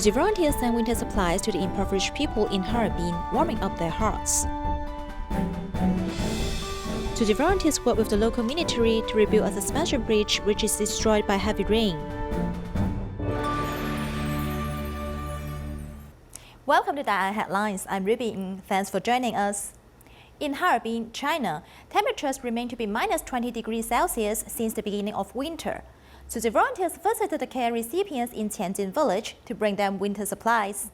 Tzu Chi volunteers send winter supplies to the impoverished people in Harbin, warming up their hearts. Tzu Chi volunteers work with the local military to rebuild a suspension bridge which is destroyed by heavy rain. Welcome to Dai Headlines. I'm Ruby. Thanks for joining us. In Harbin, China, temperatures remain to be minus 20 degrees Celsius since the beginning of winter. Tzu Chi volunteers visited the care recipients in Tianjin village to bring them winter supplies.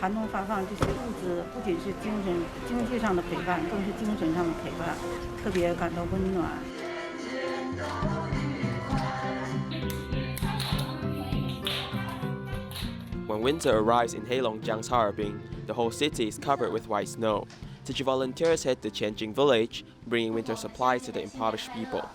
寒冬发放这些物资不仅是经济上的陪伴，更是精神上的陪伴，特别感到温暖。 When winter arrives in Heilongjiang's Harbin, the whole city is covered with white snow. Tzu Chi volunteers head to Tianjin village, bringing winter supplies to the impoverished people.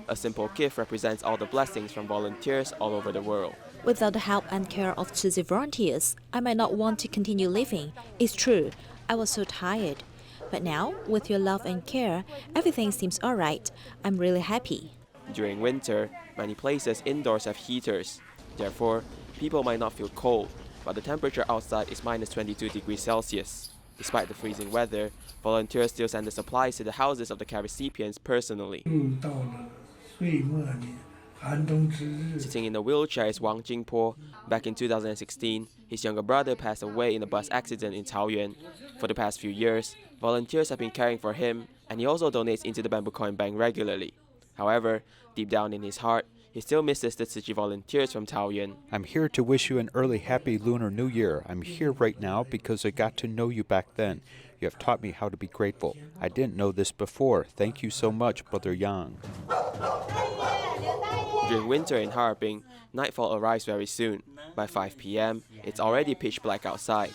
A simple gift represents all the blessings from volunteers all over the world. Without the help and care of Tzu Chi volunteers, I might not want to continue living. It's true, I was so tired. But now, with your love and care, everything seems alright. I'm really happy. During winter, many places indoors have heaters. Therefore, people might not feel cold, but the temperature outside is minus 22 degrees Celsius. Despite the freezing weather, volunteers still send the supplies to the houses of the care recipients personally. Sitting in a wheelchair is Wang Jingpo. Back in 2016, his younger brother passed away in a bus accident in Taoyuan. For the past few years, volunteers have been caring for him, and he also donates into the Bamboo Coin Bank regularly. However, deep down in his heart, he still misses the Tzu Chi volunteers from Taoyuan. I'm here to wish you an early happy Lunar New Year. I'm here right now because I got to know you back then. You have taught me how to be grateful. I didn't know this before. Thank you so much, Brother Yang. During winter in Harbin, nightfall arrives very soon. By 5 p.m., it's already pitch black outside.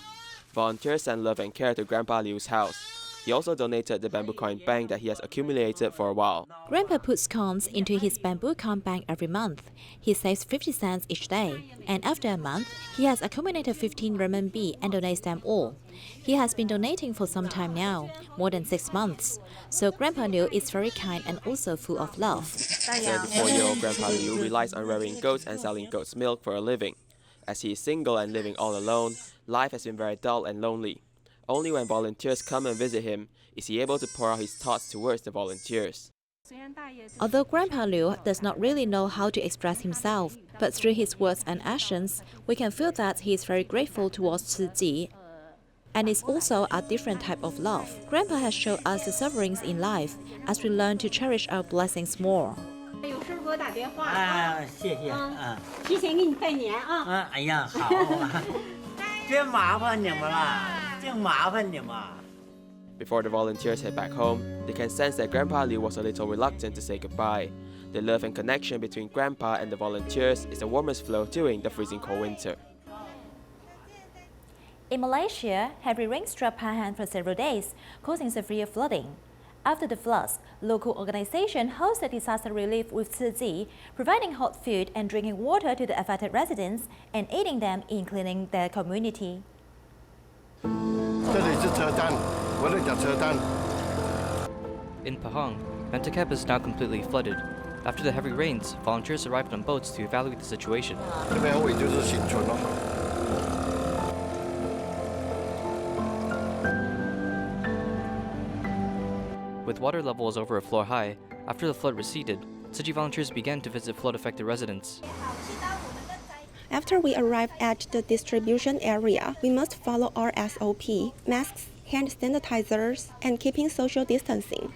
Volunteers send love and care to Grandpa Liu's house. He also donated the bamboo coin bank that he has accumulated for a while. Grandpa puts coins into his bamboo coin bank every month. He saves 50 cents each day. And after a month, he has accumulated 15 renminbi and donates them all. He has been donating for some time now, more than 6 months. So Grandpa Liu is very kind and also full of love. 34-year-old Grandpa Liu relies on rearing goats and selling goat's milk for a living. As he is single and living all alone, life has been very dull and lonely. Only when volunteers come and visit him is he able to pour out his thoughts towards the volunteers. Although Grandpa Liu does not really know how to express himself, but through his words and actions, we can feel that he is very grateful towards Tzu Chi. And it's also a different type of love. Grandpa has shown us the sufferings in life as we learn to cherish our blessings more. 有事给我打电话谢谢提前给你拜年啊。哎呀，好真麻烦你们了，净麻烦你们。 Before the volunteers head back home, they can sense that Grandpa Liu was a little reluctant to say goodbye. The love and connection between Grandpa and the volunteers is the warmest flow during the freezing cold winter. In Malaysia, heavy rain struck Pahang for several days, causing severe flooding. After the floods, local organizations hosted disaster relief with Tzu Chi, providing hot food and drinking water to the affected residents and aiding them in cleaning their community. In Pahang, Mentacap is now completely flooded. After the heavy rains, volunteers arrived on boats to evaluate the situation. With water levels over a floor high, after the flood receded, Tzu Chi volunteers began to visit flood-affected residents. After we arrive at the distribution area, we must follow our SOP, masks, hand sanitizers, and keeping social distancing.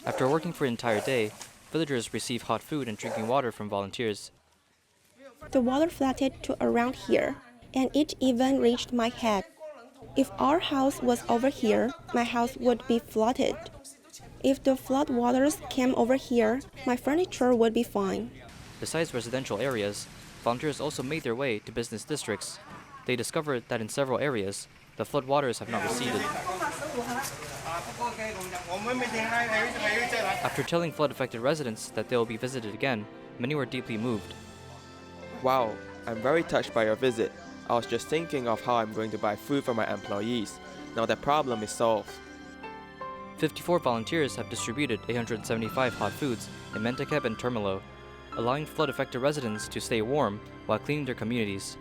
After working for an entire day, villagers receive hot food and drinking water from volunteers. The water flooded to around here, and it even reached my head. If our house was over here, my house would be flooded. If the flood waters came over here, my furniture would be fine. Besides residential areas, volunteers also made their way to business districts. They discovered that in several areas, the flood waters have not receded. After telling flood-affected residents that they will be visited again, many were deeply moved. Wow, I'm very touched by your visit. I was just thinking of how I'm going to buy food for my employees. Now that problem is solved. 54 volunteers have distributed 875 hot foods in Mentakep and Termelo, allowing flood-affected residents to stay warm while cleaning their communities.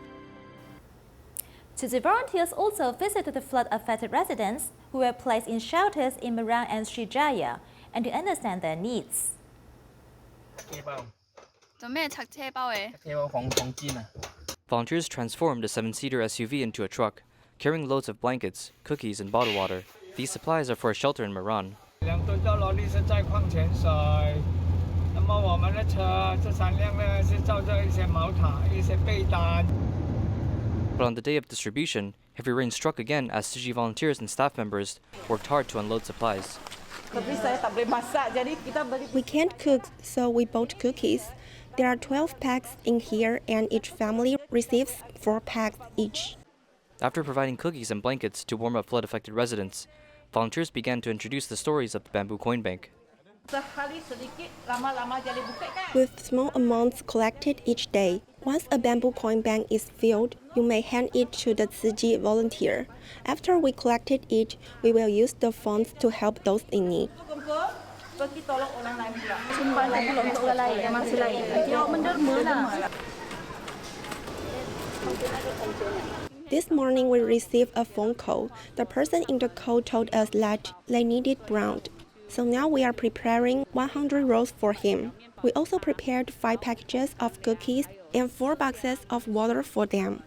Tzu Chi volunteers also visited the flood-affected residents who were placed in shelters in Marang and Srijaya and to understand their needs. Volunteers transformed a 7-seater SUV into a truck, carrying loads of blankets, cookies, and bottled water. These supplies are for a shelter in Maran. But on the day of distribution, heavy rain struck again as Tzu Chi volunteers and staff members worked hard to unload supplies. We can't cook, so we bought cookies. There are 12 packs in here, and each family receives 4 packs each. After providing cookies and blankets to warm up flood-affected residents, volunteers began to introduce the stories of the bamboo coin bank. With small amounts collected each day, once a bamboo coin bank is filled, you may hand it to the Tzu Chi volunteer. After we collected it, we will use the funds to help those in need. This morning we received a phone call. The person in the call told us that they needed bread. So now we are preparing 100 rolls for him. We also prepared 5 packages of cookies and 4 boxes of water for them.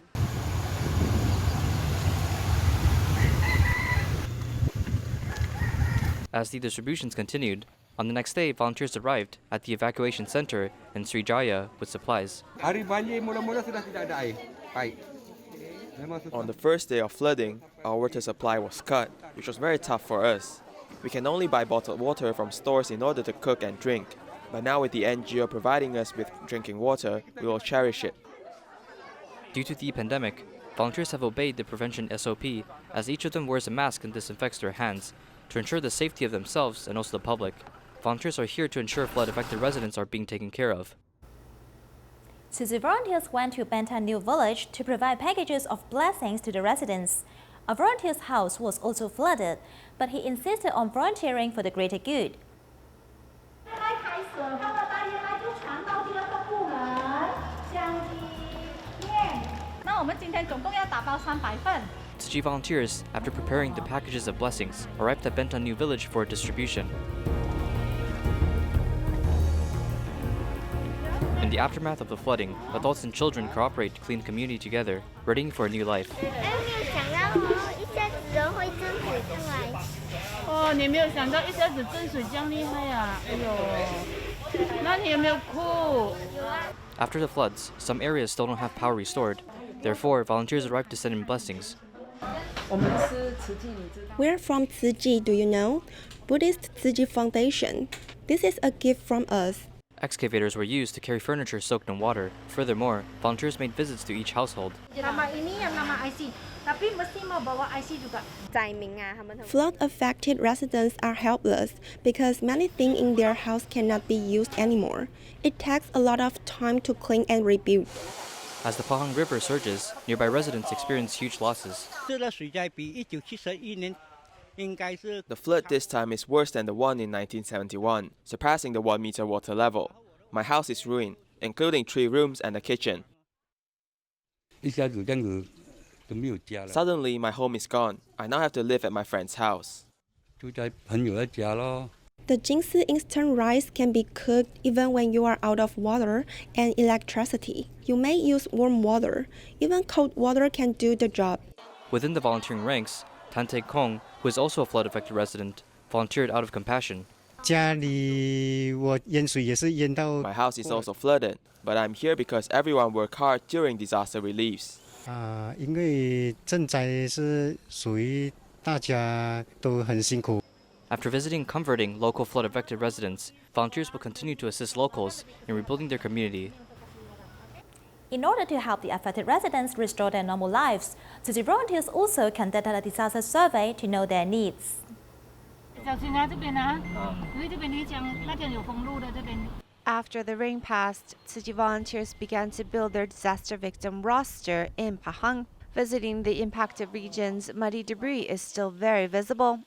As the distributions continued, on the next day, volunteers arrived at the evacuation center in Srijaya with supplies. On the first day of flooding, our water supply was cut, which was very tough for us. We can only buy bottled water from stores in order to cook and drink. But now with the NGO providing us with drinking water, we will cherish it. Due to the pandemic, volunteers have obeyed the prevention SOP as each of them wears a mask and disinfects their hands to ensure the safety of themselves and also the public. Volunteers are here to ensure flood-affected residents are being taken care of. Tzu Chi volunteers went to Bantan New Village to provide packages of blessings to the residents. A volunteer's house was also flooded, but he insisted on volunteering for the greater good. Tzu Chi volunteers, after preparing the packages of blessings, arrived at Bantan New Village for distribution. In the aftermath of the flooding, adults and children cooperate to clean the community together, readying for a new life. After the floods, some areas still don't have power restored. Therefore, volunteers arrived to send in blessings. We're from Tzu Chi, do you know? Buddhist Tzu Chi Foundation. This is a gift from us. Excavators were used to carry furniture soaked in water. Furthermore, volunteers made visits to each household. Flood-affected residents are helpless because many things in their house cannot be used anymore. It takes a lot of time to clean and rebuild. As the Pahang River surges, nearby residents experience huge losses. The flood this time is worse than the one in 1971, surpassing the 1-meter water level. My house is ruined, including 3 rooms and a kitchen. Suddenly, my home is gone. I now have to live at my friend's house. The Jingsi instant rice can be cooked even when you are out of water and electricity. You may use warm water. Even cold water can do the job. Within the volunteering ranks, Tante Kong, who is also a flood-affected resident, volunteered out of compassion. My house is also flooded, but I'm here because everyone worked hard during disaster reliefs. After visiting comforting local flood-affected residents, volunteers will continue to assist locals in rebuilding their community. In order to help the affected residents restore their normal lives, Tzu Chi volunteers also conducted a disaster survey to know their needs. After the rain passed, Tzu Chi volunteers began to build their disaster victim roster in Pahang. Visiting the impacted regions, muddy debris is still very visible.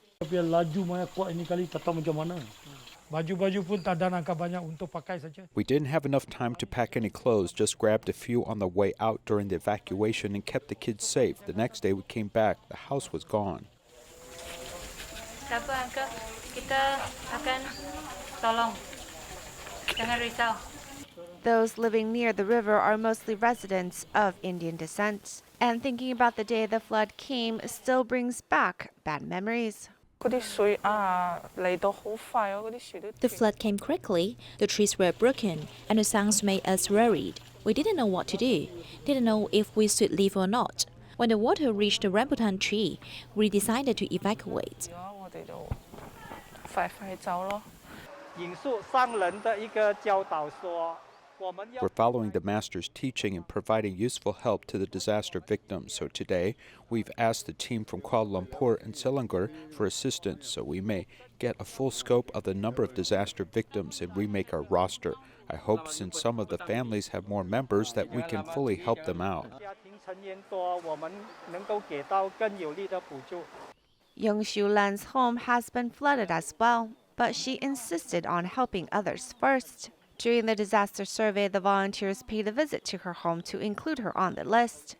We didn't have enough time to pack any clothes, just grabbed a few on the way out during the evacuation and kept the kids safe. The next day we came back, the house was gone. Those living near the river are mostly residents of Indian descent. And thinking about the day the flood came still brings back bad memories. The flood came quickly, the trees were broken, and the sounds made us worried. We didn't know what to do, didn't know if we should leave or not. When the water reached the rambutan tree, we decided to evacuate. We're following the Master's teaching and providing useful help to the disaster victims. So today, we've asked the team from Kuala Lumpur and Selangor for assistance so we may get a full scope of the number of disaster victims and remake our roster. I hope since some of the families have more members that we can fully help them out. Young Shu Lan's home has been flooded as well, but she insisted on helping others first. During the disaster survey, the volunteers paid a visit to her home to include her on the list.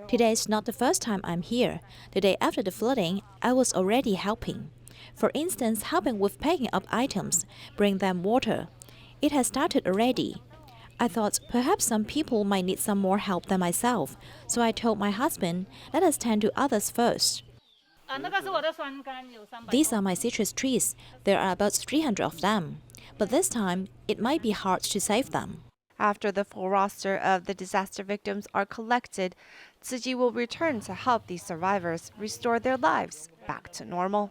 Today is not the first time I'm here. The day after the flooding, I was already helping. For instance, helping with packing up items, bring them water. It has started already. I thought perhaps some people might need some more help than myself, so I told my husband, let us tend to others first. These are my citrus trees. There are about 300 of them. But this time, it might be hard to save them. After the full roster of the disaster victims are collected, Tzu Chi will return to help these survivors restore their lives back to normal.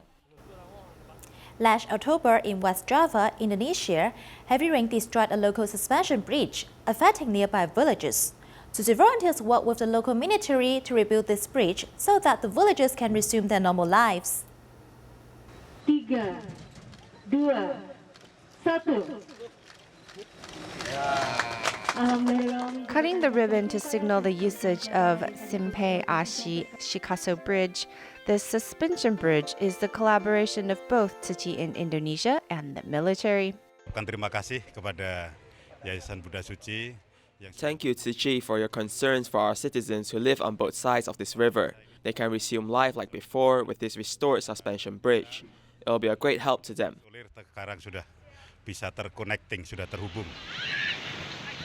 Last October in West Java, Indonesia, heavy rain destroyed a local suspension bridge, affecting nearby villages. Tzu Chi volunteers work with the local military to rebuild this bridge so that the villagers can resume their normal lives. 3, 2, 1. Cutting the ribbon to signal the usage of Simpei Ashi Shikaso Bridge, this suspension bridge is the collaboration of both Tzu Chi in Indonesia and the military. Thank you, Tzu Chi, for your concerns for our citizens who live on both sides of this river. They can resume life like before with this restored suspension bridge. It will be a great help to them.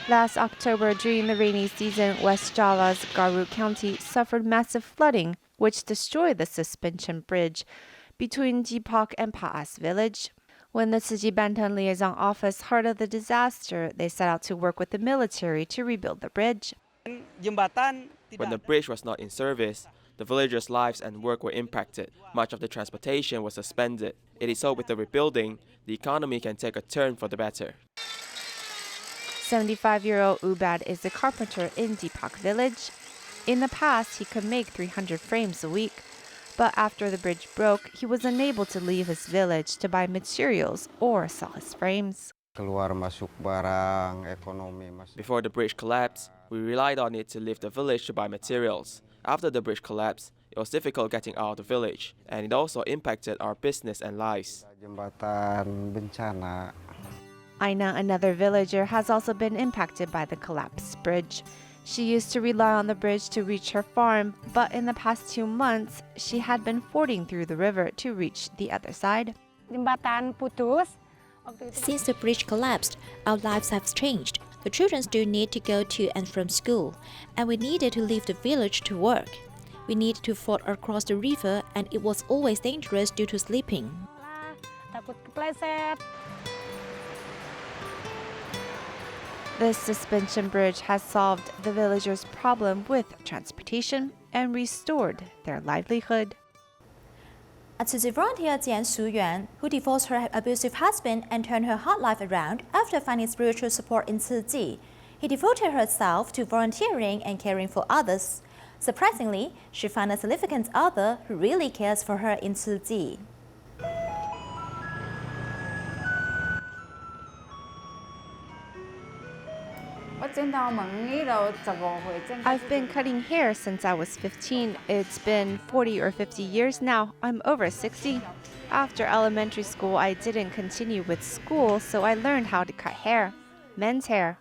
Last October, during the rainy season, West Java's Garut County suffered massive flooding, which destroyed the suspension bridge between Jipak and Paas village. When the Tzu Chi Banten Liaison Office heard of the disaster, they set out to work with the military to rebuild the bridge. When the bridge was not in service, the villagers' lives and work were impacted. Much of the transportation was suspended. It is hoped with the rebuilding, the economy can take a turn for the better. 75-year-old Ubad is a carpenter in Jipak village. In the past, he could make 300 frames a week. But after the bridge broke, he was unable to leave his village to buy materials or sell his frames. Before the bridge collapsed, we relied on it to leave the village to buy materials. After the bridge collapsed, it was difficult getting out of the village, and it also impacted our business and lives. Aina, another villager, has also been impacted by the collapsed bridge. She used to rely on the bridge to reach her farm, but in the past 2 months, she had been fording through the river to reach the other side. Since the bridge collapsed, our lives have changed. The children still need to go to and from school, and we needed to leave the village to work. We needed to ford across the river, and it was always dangerous due to slipping. This suspension bridge has solved the villagers' problem with transportation and restored their livelihood. A Tzu Chi volunteer Jian Suyuan, who divorced her abusive husband and turned her hard life around after finding spiritual support in Tzu Chi, He devoted herself to volunteering and caring for others. Surprisingly, she found a significant other who really cares for her in Tzu Chi. I've been cutting hair since I was 15. It's been 40 or 50 years now. I'm over 60. After elementary school, I didn't continue with school, so I learned how to cut hair, men's hair.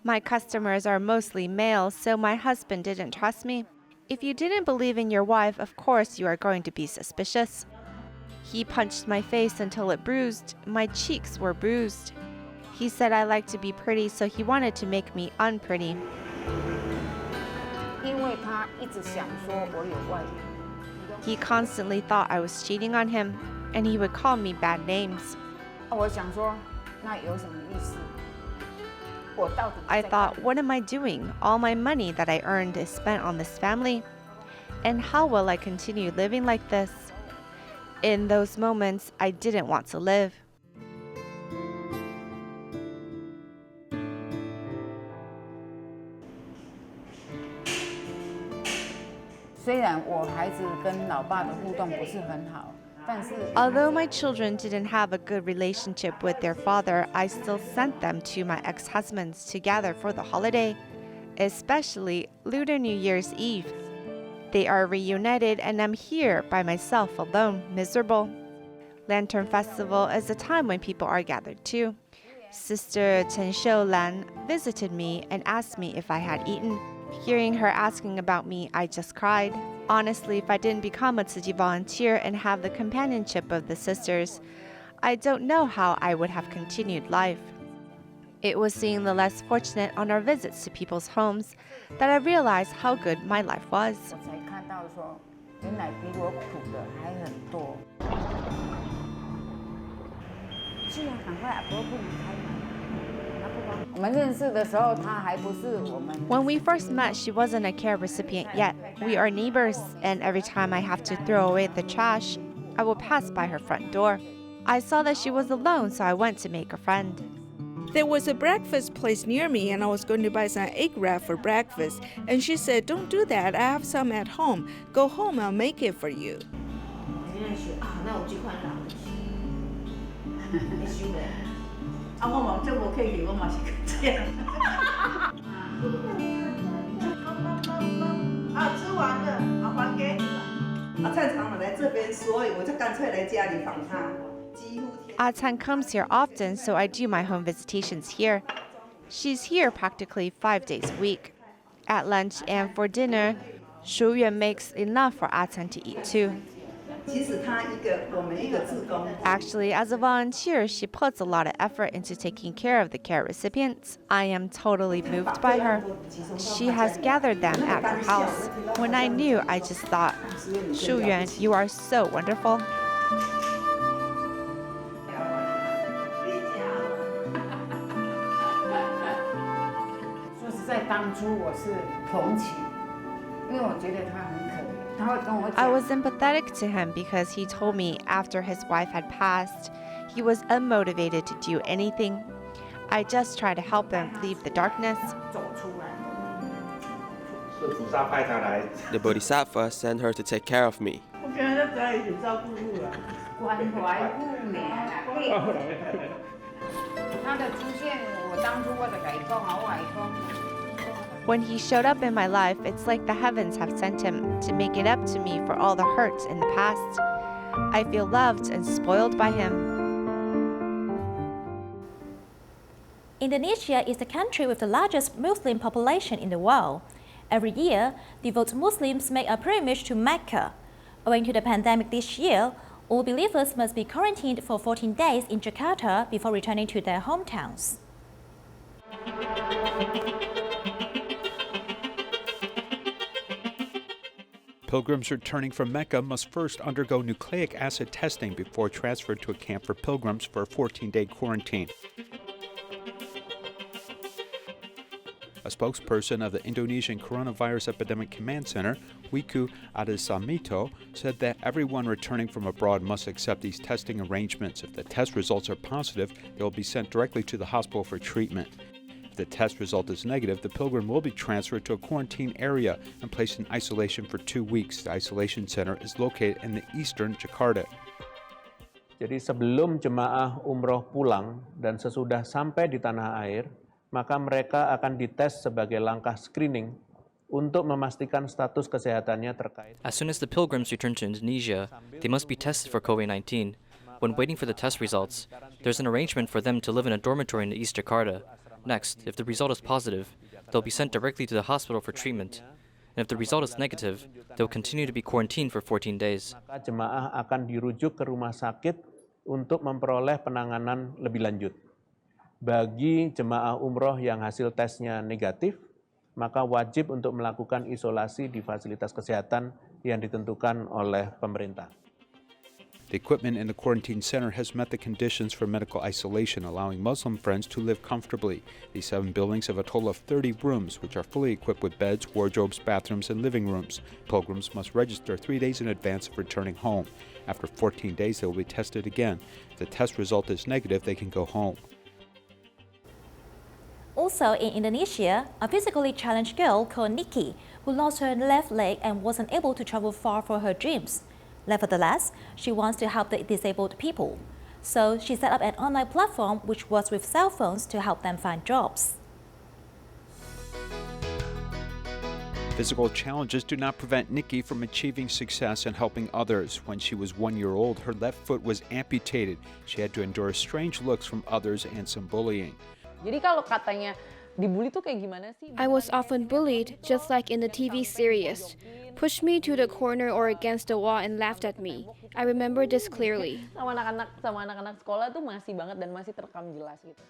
My customers are mostly male, so my husband didn't trust me. If you didn't believe in your wife, of course you are going to be suspicious. He punched my face until it bruised. My cheeks were bruised. He said I like to be pretty, so he wanted to make me unpretty. He constantly thought I was cheating on him, and he would call me bad names. I thought, what am I doing? All my money that I earned is spent on this family. And how will I continue living like this? In those moments, I didn't want to live. Although my children didn't have a good relationship with their father, I still sent them to my ex-husbands to gather for the holiday, especially Lunar New Year's Eve. They are reunited and I'm here by myself alone, miserable. Lantern Festival is a time when people are gathered too. Sister Chen Shoulan visited me and asked me if I had eaten. Hearing her asking about me, I just cried. Honestly, if I didn't become a Tzu Chi volunteer and have the companionship of the sisters, I don't know how I would have continued life. It was seeing the less fortunate on our visits to people's homes that I realized how good my life was. When we first met, she wasn't a care recipient yet. We are neighbors, and every time I have to throw away the trash, I will pass by her front door. I saw that she was alone, so I went to make a friend. There was a breakfast place near me, and I was going to buy some egg wrap for breakfast. And she said, "Don't do that. I have some at home. Go home, I'll make it for you." Tan comes here often, so I do my home visitations here. She's here practically 5 days a week. At lunch and for dinner, Shu Yuan makes enough for Tan to eat too. Actually, as a volunteer, she puts a lot of effort into taking care of the care recipients. I am totally moved by her. She has gathered them at her house. When I knew, I just thought, Shu Yuan, you are so wonderful. I was sympathetic to him because he told me after his wife had passed, he was unmotivated to do anything. I just tried to help him leave the darkness. The Bodhisattva sent her to take care of me. When he showed up in my life, it's like the heavens have sent him to make it up to me for all the hurt in the past. I feel loved and spoiled by him. Indonesia is the country with the largest Muslim population in the world. Every year, devout Muslims make a pilgrimage to Mecca. Owing to the pandemic this year, all believers must be quarantined for 14 days in Jakarta before returning to their hometowns. Pilgrims returning from Mecca must first undergo nucleic acid testing before transferred to a camp for pilgrims for a 14-day quarantine. A spokesperson of the Indonesian Coronavirus Epidemic Command Center, Wiku Adesumito, said that everyone returning from abroad must accept these testing arrangements. If the test results are positive, they will be sent directly to the hospital for treatment. If the test result is negative, the pilgrim will be transferred to a quarantine area and placed in isolation for 2 weeks. The isolation center is located in the eastern Jakarta. Jadi sebelum jemaah umroh pulang dan sesudah sampai di tanah air, maka mereka akan dites sebagai langkah screening untuk memastikan status kesehatannya terkait. As soon as the pilgrims return to Indonesia, they must be tested for COVID-19. When waiting for the test results, there's an arrangement for them to live in a dormitory in East Jakarta. Next, if the result is positive, they'll be sent directly to the hospital for treatment. And if the result is negative, they'll continue to be quarantined for 14 days. Maka jemaah akan dirujuk ke rumah sakit untuk memperoleh penanganan lebih lanjut. Bagi jemaah umroh yang hasil tesnya negatif, maka wajib untuk melakukan isolasi di fasilitas kesehatan yang ditentukan oleh pemerintah. The equipment in the quarantine center has met the conditions for medical isolation, allowing Muslim friends to live comfortably. These 7 buildings have a total of 30 rooms, which are fully equipped with beds, wardrobes, bathrooms, and living rooms. Pilgrims must register 3 days in advance of returning home. After 14 days, they will be tested again. If the test result is negative, they can go home. Also in Indonesia, a physically challenged girl called Nikki, who lost her left leg and wasn't able to travel far for her dreams. Nevertheless, she wants to help the disabled people. So she set up an online platform which works with cell phones to help them find jobs. Physical challenges do not prevent Nikki from achieving success and helping others. When she was 1 year old, her left foot was amputated. She had to endure strange looks from others and some bullying. Jadi kalau katanya dibully tuh kayak gimana sih? I was often bullied, just like in the TV series. Pushed me to the corner or against the wall and laughed at me. I remember this clearly. Sama anak-anak sekolah tuh masih banget dan masih terekam jelas gitu.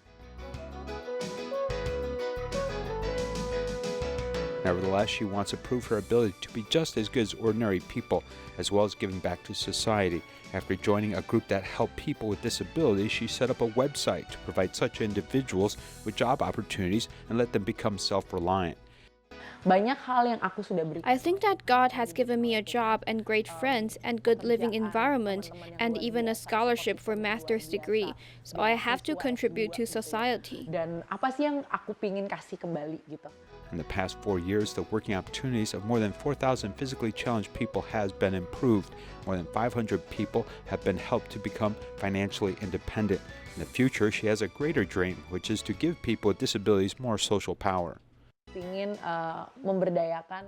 Nevertheless, she wants to prove her ability to be just as good as ordinary people, as well as giving back to society. After joining a group that helped people with disabilities, she set up a website to provide such individuals with job opportunities and let them become self-reliant. Banyak hal yang aku sudah beri. I think that God has given me a job and great friends and good living environment and even a scholarship for master's degree. So I have to contribute to society. Dan apa sih yang aku pingin kasih kembali gitu. In the past 4 years, the working opportunities of more than 4,000 physically challenged people has been improved. More than 500 people have been helped to become financially independent. In the future, she has a greater dream, which is to give people with disabilities more social power.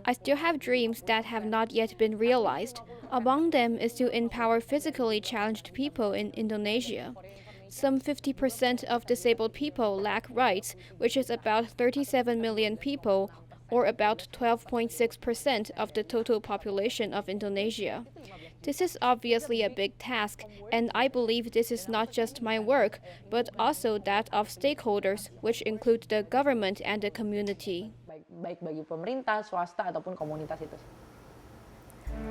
I still have dreams that have not yet been realized. Among them is to empower physically challenged people in Indonesia. Some 50% of disabled people lack rights, which is about 37 million people, or about 12.6% of the total population of Indonesia. This is obviously a big task, and I believe this is not just my work, but also that of stakeholders, which include the government and the community. Baik bagi pemerintah, swasta, ataupun komunitas itu.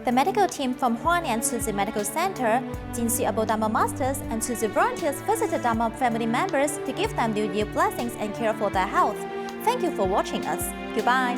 The medical team from Hualien Tzu Chi Medical Center, Jinxi Abodama Masters, and Tzu Chi volunteers visited Dharma family members to give them New Year blessings and care for their health. Thank you for watching us. Goodbye.